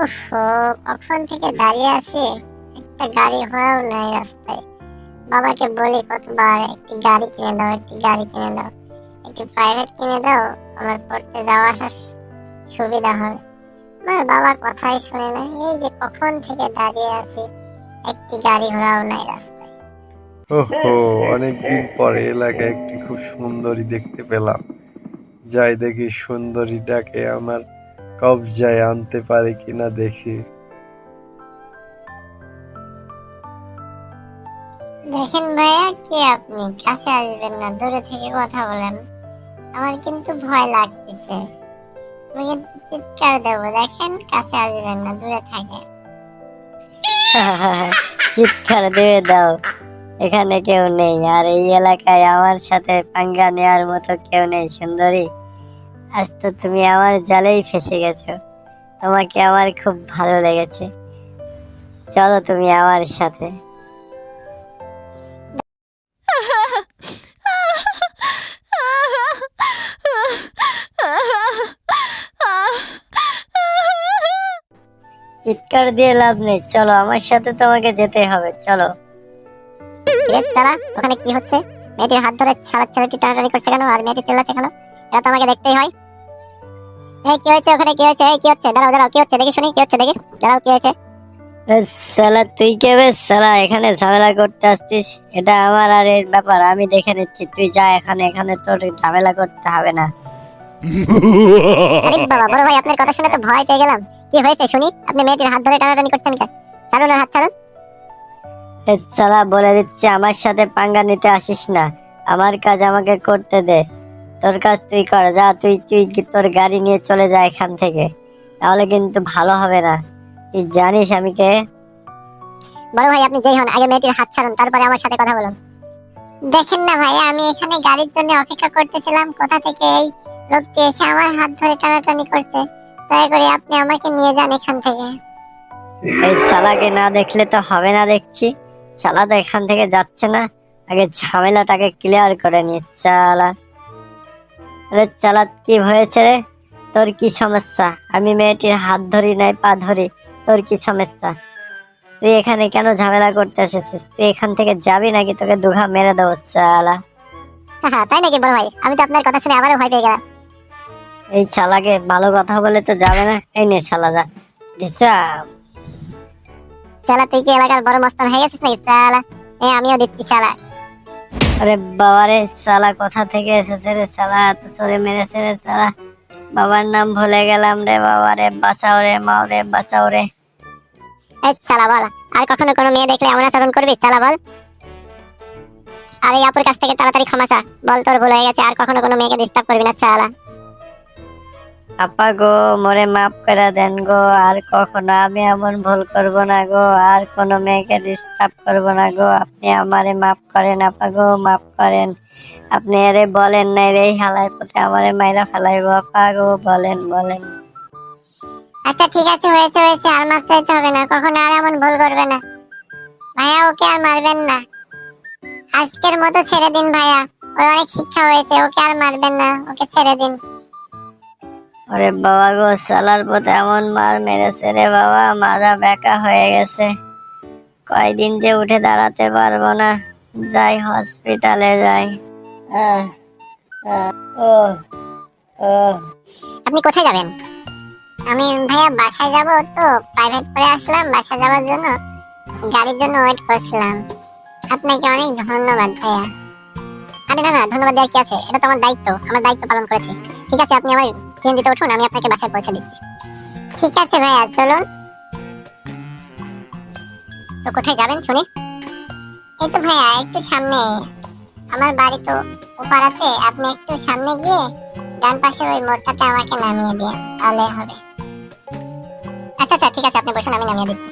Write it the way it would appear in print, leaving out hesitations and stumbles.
উফ, কখন থেকে দাঁড়িয়ে আছি, একটা গাড়ি ঘোড়াও নাই রাস্তায়। বাবাকে বলি কতবার, একটি গাড়ি কিনে দাও, একটি গাড়ি কিনে দাও, একটি প্রাইভেট কিনে দাও, আমার পড়তে যাওয়া আসা সুবিধা হবে। আমার বাবা কথাই শুনে না। এই যে কখন থেকে দাঁড়িয়ে আছি, একটি গাড়ি ঘোড়াও নাই রাস্তায়। ওহো, অনেকদিন পরে এলাকায় একটি খুব সুন্দরী দেখতে পেলাম। যাই দেখি সুন্দরীটাকে আমার কবজায় আনতে পারে কিনা দেখি। দেখেন ভাইয়া, কি আপনি কাছে আসবেন না, দূরে থেকে কথা বলেন। আমার কিন্তু ভয় লাগতেছে, আমি কিন্তু চিৎকার দেবো। দেখেন, কাছে আসবেন না, দূরে থাকে। চিৎকার দিয়ে দাও, এখানে কেউ নেই, আর এই এলাকায় আমার সাথে পাঙ্গা নেওয়ার মতো কেউ নেই। সুন্দরী, আজ তো তুমি আমার জালেই ফেসে গেছো। তোমাকে আমার খুব ভালো লেগেছে, চলো তুমি আমার সাথে। চিৎকার দিয়ে লাভ নেই, চলো আমার সাথে, তোমাকে যেতে হবে, চলো। তারা ওখানে কি হচ্ছে? মেয়েটির হাত ধরে ছাড়া ছেলেটি টানাটানি করছে কেন, আর মেয়েটি চিল্লাচ্ছে কেন? এটা তো আমাকে দেখতেই হয়। এই কি হয়েছে ওখানে, কি হয়েছে? এই কি হচ্ছে? দাঁড়াও দাঁড়াও, কি হচ্ছে দেখি শুনি, কি হচ্ছে দেখি। দাঁড়াও, কি হয়েছে? সালা তুই কে বে সালা, এখানে ঝামেলা করতে আসছিস? এটা আমার আর এর ব্যাপার, আমি দেখে নিচ্ছি। তুই যা এখানে, এখানে তোর ঝামেলা করতে হবে না। আরে বাবা, বড় ভাই আপনার কথা শুনে তো ভয় পেয়ে গেলাম। কি হয়েছে শুনি? আপনি মেয়েটির হাত ধরে টানাটানি করছেন কেন? ছাড়ুন ওর হাত, ছাড়ুন। সালা বলে দিচ্ছি, আমার সাথে পাঙ্গা নিতে আসিস না। আমার কাজ আমাকে করতে দে। তোর কাজ তুই কর, যা। তুই তুই তোর গাড়ি নিয়ে চলে যা এখান থেকে, তাহলে কিন্তু ভালো হবে না। তুই জানিস আমি কে? বড় ভাই আপনি যেই হন, আগে মেয়েটির হাত ছাড়ুন, তারপরে আমার সাথে কথা বলুন। দেখেন না ভাইয়া, আমি এখানে গাড়ির জন্য অপেক্ষা করতেছিলাম, কোথা থেকে এই লোকটি এসে আমার হাত ধরে টানাটানি করছে। দয়া করে আপনি আমাকে নিয়ে যান এখান থেকে। এই শালাকে না দেখলে তো হবে না দেখছি। শালা তো এখান থেকে যাচ্ছে না, আগে ঝামেলাটাকে ক্লিয়ার করে নি। শালা, আরে শালা কি হয়েছে রে? তোর কি সমস্যা? আমি মেয়েটির হাত ধরি নাই, পা ধরি। তোর কি সমস্যা? তুই এখানে কেন ঝামেলা করতে এসেছিস? তুই এখান থেকে যাবি নাকি তোকে দুঘা মেরে দেবো শালা। তাই নাকি বড় ভাই? আমি তো আপনার কথা শুনে আবারও ভয় পেয়ে গেলাম। এই শালাকে ভালো কথা বলে তো যাবে না। এই নে শালা, যা। ডিস্টার্ব। শালা তুই কি এলাকার বড় মস্তান হয়ে গেছিস নাকি শালা? আমিও দিচ্ছি শালা। আরে বাবারে, শালা কোথা থেকে এসেছে রে শালা, এত সরে মেরেছে রে শালা। বাবার নাম ভুলে গেলাম রে বাবারে, বাঁচাও রে মা রে, বাঁচাও রে। এই শালা বল, আর কখনো কোনো মেয়ে দেখলে এমন আচরণ করবি? শালা বল। আর এই আপুর কাছ থেকে তাড়াতাড়ি ক্ষমা চা, বল তোর ভুল হয়ে গেছে, আর কখনো কোনো মেয়েকে ডিস্টার্ব করবি না শালা। আপা গো, মোরে মাফ করে দেন গো, আর কখনো আমি এমন ভুল করব না গো, আর কোনো মেয়েকে ডিস্টার্ব করব না গো। আপনি আমারে মাফ করেন আপা গো, মাফ করেন। আপনি আরে বলেন নাই রে, হালাই পথে আমারে মাইরা ফেলাইবো। আপা গো, বলেন বলেন। আচ্ছা ঠিক আছে, হয়েছে হয়েছে, আর মাফ চাইতে হবে না, কখনো আর এমন ভুল করবে না। ভাইয়া ওকে আর মারবেন না, আজকের মতো ছেড়ে দিন ভাইয়া। ওর অনেক শিক্ষা হয়েছে, ওকে আর মারবেন না, ওকে ছেড়ে দিন। ওরে বাবা গো, সালার পথে এমন মার মেরেছে রে বাবা, মাজা ব্যাকা হয়ে গেছে। কয়দিন যে উঠে দাঁড়াতে পারবো না। যাই হসপিটালে যাই। আহ, আহ, ও ও আপনি কোথায় যাবেন? আমি ভাইয়া বাসায় যাব, তো প্রাইভেট করে আসলাম বাসায় যাওয়ার জন্য, গাড়ির জন্য ওয়েট করছিলাম। আপনাকে অনেক ধন্যবাদ ভাইয়া। আরে না না, ধন্যবাদ দেওয়ার কি আছে, এটা তো আমার দায়িত্ব, আমার দায়িত্ব পালন করেছি। ঠিক আছে, আপনি আমার সিএনজিতে উঠুন, আমি আপনাকে বাসায় পৌঁছে দিচ্ছি। ঠিক আছে ভাইয়া, চলুন। তো কোথায় যাবেন শুনি? এই তো ভাইয়া একটু সামনে, আমার বাড়ি তো ওপারাতে, আপনি একটু সামনে গিয়ে ডান পাশে ওই মোড়টাতে আমাকে নামিয়ে দিয়ে তাহলে হবে। আচ্ছা আচ্ছা ঠিক আছে, আপনি বসুন, আমি নামিয়ে দিচ্ছি।